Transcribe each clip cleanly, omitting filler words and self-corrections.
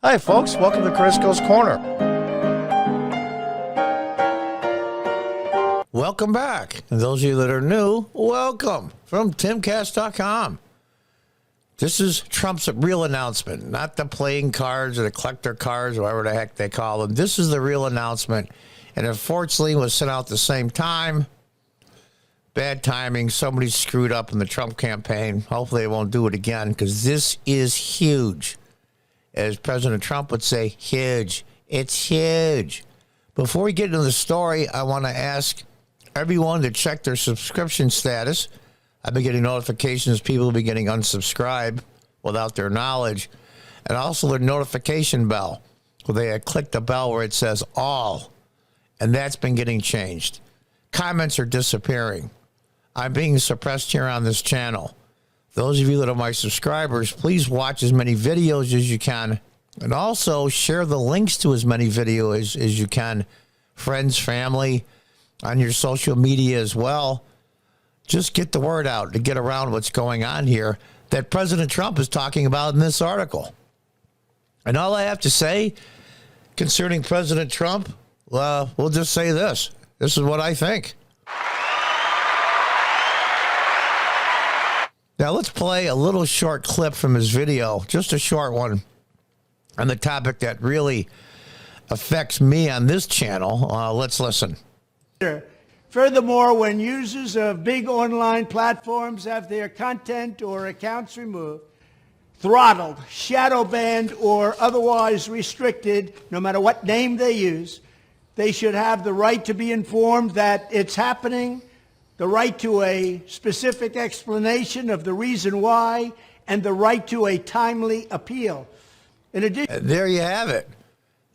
Hi, folks. Welcome to Crisco's Corner. Welcome back. And those of you that are new, welcome from timcast.com. This is Trump's real announcement, not the playing cards or the collector cards, or whatever the heck they call them. This is the real announcement. And unfortunately, it was sent out at the same time. Bad timing. Somebody screwed up in the Trump campaign. Hopefully, they won't do it again, because this is huge. As President Trump would say, huge. It's huge. Before we get into the story, I want to ask everyone to check their subscription status. I've been getting notifications people have been getting unsubscribed without their knowledge. And also their notification bell, where they had clicked the bell where it says all. And that's been getting changed. Comments are disappearing. I'm being suppressed here on this channel. Those of you that are my subscribers, please watch as many videos as you can. And also share the links to as many videos as you can. Friends, family, on your social media as well. Just get the word out to get around what's going on here that President Trump is talking about in this article. And all I have to say concerning President Trump, we'll just say this. This is what I think. Now let's play a little short clip from his video, just a short one, on the topic that really affects me on this channel. Let's listen. Furthermore, when users of big online platforms have their content or accounts removed, throttled, shadow banned, or otherwise restricted, no matter what name they use, they should have the right to be informed that it's happening, the right to a specific explanation of the reason why, and the right to a timely appeal. In addition, there you have it.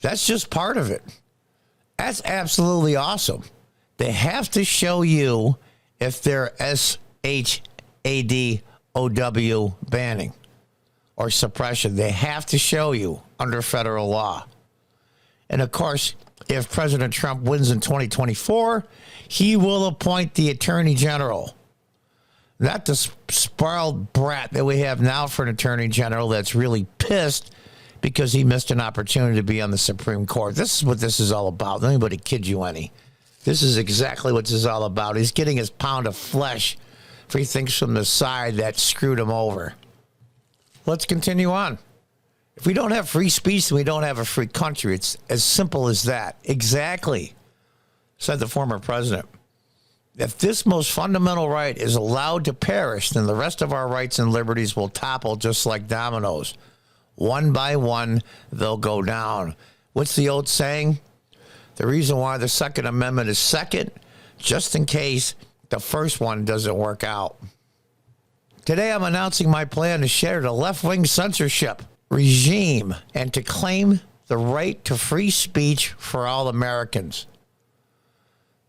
That's just part of it. That's absolutely awesome. They have to show you if they're SHADOW banning or suppression. They have to show you under federal law. And of course, if President Trump wins in 2024, he will appoint the Attorney General. Not the spoiled brat that we have now for an Attorney General that's really pissed because he missed an opportunity to be on the Supreme Court. This is what this is all about. Don't anybody kid you any. This is exactly what this is all about. He's getting his pound of flesh for he thinks from the side that screwed him over. Let's continue on. If we don't have free speech, then we don't have a free country. It's as simple as that. Exactly, said the former president. If this most fundamental right is allowed to perish, then the rest of our rights and liberties will topple just like dominoes. One by one, they'll go down. What's the old saying? The reason why the Second Amendment is second, just in case the first one doesn't work out. Today, I'm announcing my plan to shatter the left-wing censorship regime and to claim the right to free speech for all Americans.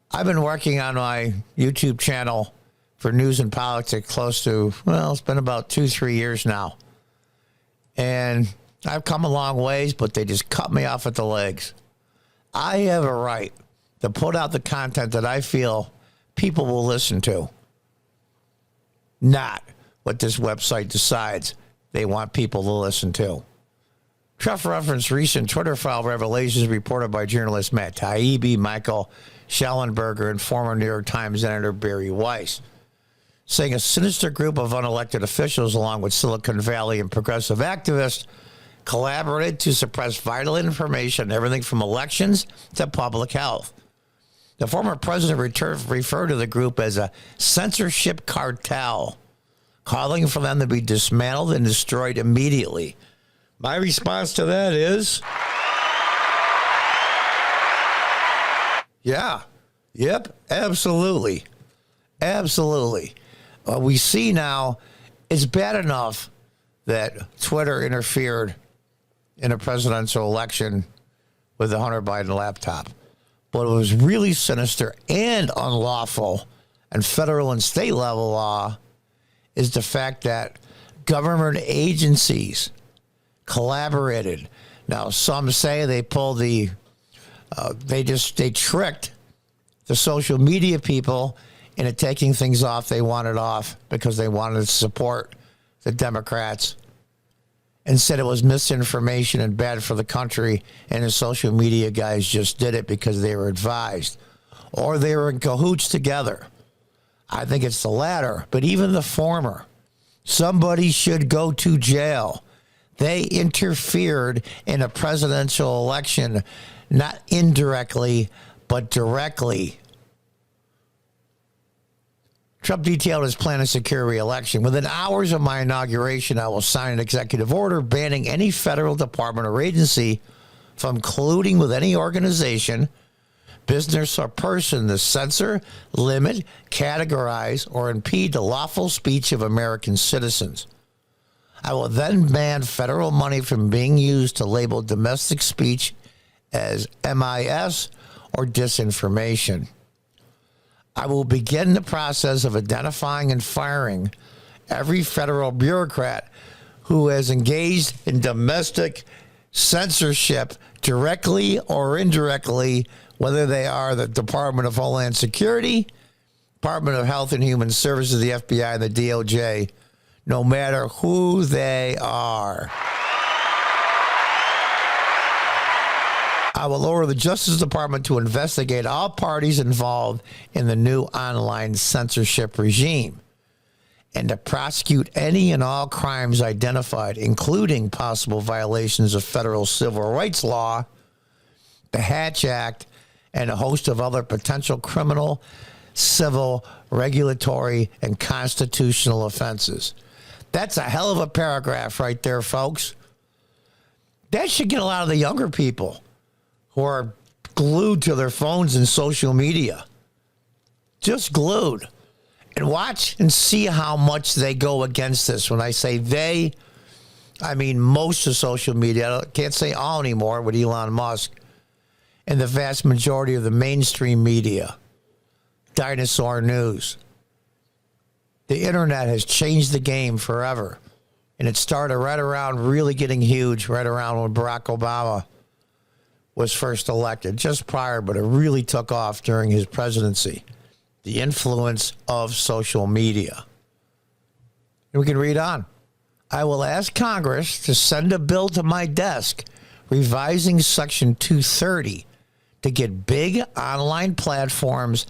I've been working on my YouTube channel for news and politics close to, well, it's been about 2-3 years now. And I've come a long ways, but they just cut me off at the legs. I have a right to put out the content that I feel people will listen to, not what this website decides they want people to listen to. Trump referenced recent Twitter file revelations reported by journalist Matt Taibbi, Michael Schellenberger, and former New York Times editor Barry Weiss, saying a sinister group of unelected officials, along with Silicon Valley and progressive activists, collaborated to suppress vital information, everything from elections to public health. The former president referred to the group as a censorship cartel, calling for them to be dismantled and destroyed immediately. My response to that is, yeah, yep, absolutely, absolutely. We see now it's bad enough that Twitter interfered in a presidential election with the Hunter Biden laptop. But it was really sinister and unlawful, and federal and state level law, is the fact that government agencies collaborated. Now, some say they pulled they tricked the social media people into taking things off they wanted off because they wanted to support the Democrats. and said it was misinformation and bad for the country, and the social media guys just did it because they were advised, or they were in cahoots together. I think it's the latter, but even the former. Somebody should go to jail. They interfered in a presidential election, not indirectly, but directly. Trump detailed his plan to secure re-election. Within hours of my inauguration, I will sign an executive order banning any federal department or agency from colluding with any organization, business, or person to censor, limit, categorize, or impede the lawful speech of American citizens. I will then ban federal money from being used to label domestic speech as MIS or disinformation. I will begin the process of identifying and firing every federal bureaucrat who has engaged in domestic censorship directly or indirectly, whether they are the Department of Homeland Security, Department of Health and Human Services, the FBI, and the DOJ, no matter who they are. I will order the Justice Department to investigate all parties involved in the new online censorship regime and to prosecute any and all crimes identified, including possible violations of federal civil rights law, the Hatch Act, and a host of other potential criminal, civil, regulatory, and constitutional offenses. That's a hell of a paragraph right there, folks. That should get a lot of the younger people who are glued to their phones and social media. Just glued. And watch and see how much they go against this. When I say they, I mean most of social media. I can't say all anymore with Elon Musk. And the vast majority of the mainstream media. Dinosaur news. The internet has changed the game forever. And it started right around really getting huge, right around when Barack Obama was first elected, just prior, but it really took off during his presidency. The influence of social media. And we can read on. I will ask Congress to send a bill to my desk revising Section 230 to get big online platforms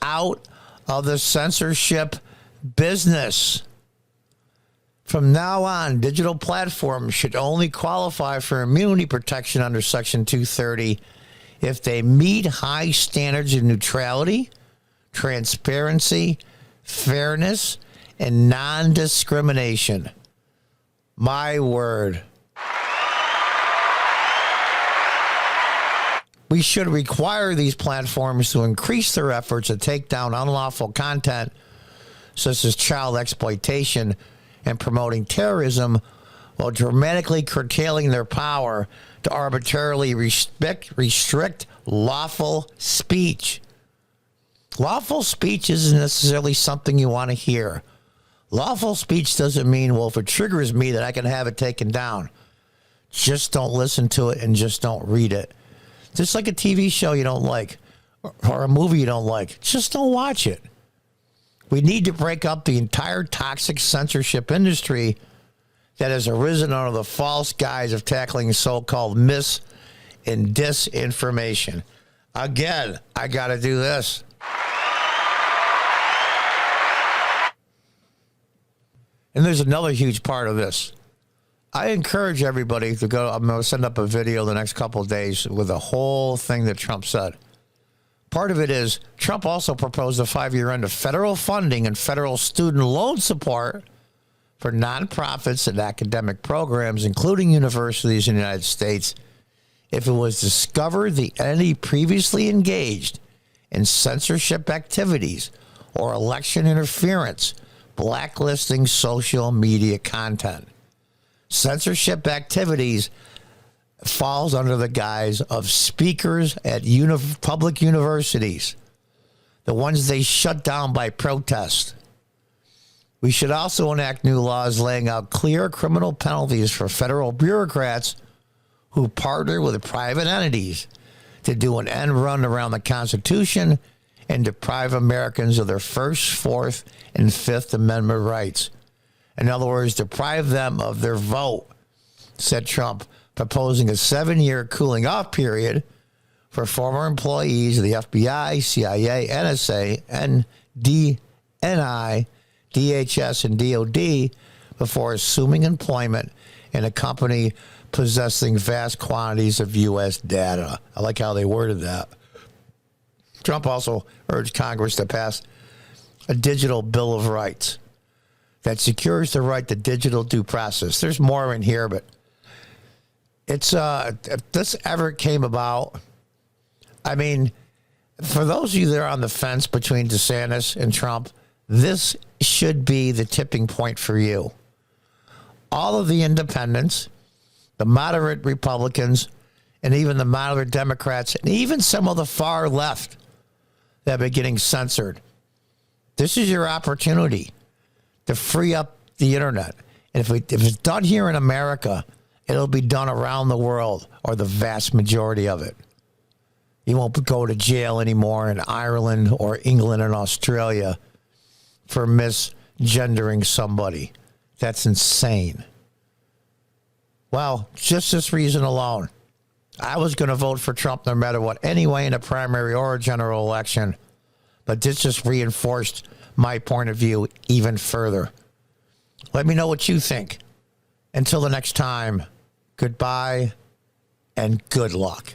out of the censorship business. From now on, digital platforms should only qualify for immunity protection under Section 230 if they meet high standards of neutrality, transparency, fairness, and non-discrimination. My word. We should require these platforms to increase their efforts to take down unlawful content, such as child exploitation and promoting terrorism, while dramatically curtailing their power to arbitrarily restrict lawful speech. Lawful speech isn't necessarily something you want to hear. Lawful speech doesn't mean, well, if it triggers me, that I can have it taken down. Just don't listen to it and just don't read it. Just like a TV show you don't like or a movie you don't like, just don't watch it. We need to break up the entire toxic censorship industry that has arisen under the false guise of tackling so-called mis- and disinformation. Again, I got to do this. And there's another huge part of this. I encourage everybody to go. I'm going to send up a video the next couple of days with the whole thing that Trump said. Part of it is Trump also proposed a 5-year end of federal funding and federal student loan support for nonprofits and academic programs, including universities in the United States, if it was discovered the entity previously engaged in censorship activities or election interference, blacklisting social media content. Censorship activities falls under the guise of speakers at public universities, the ones they shut down by protest. We should also enact new laws laying out clear criminal penalties for federal bureaucrats who partner with private entities to do an end run around the Constitution and deprive Americans of their First, Fourth, and Fifth Amendment rights. In other words, deprive them of their vote said Trump, proposing a 7-year cooling off period for former employees of the FBI, CIA, NSA, NI, DHS, and DOD before assuming employment in a company possessing vast quantities of U.S. data. I like how they worded that. Trump also urged Congress to pass a digital Bill of Rights that secures the right to digital due process. There's more in here, but it's if this ever came about, I mean, for those of you that are on the fence between DeSantis and Trump, this should be the tipping point for you. All of the independents, the moderate Republicans, and even the moderate Democrats, and even some of the far left that have been getting censored. This is your opportunity to free up the internet. And if it's done here in America, it'll be done around the world, or the vast majority of it. You won't go to jail anymore in Ireland or England and Australia for misgendering somebody. That's insane. Well, just this reason alone, I was going to vote for Trump no matter what, anyway, in a primary or a general election. But this just reinforced my point of view even further. Let me know what you think. Until the next time, goodbye and good luck.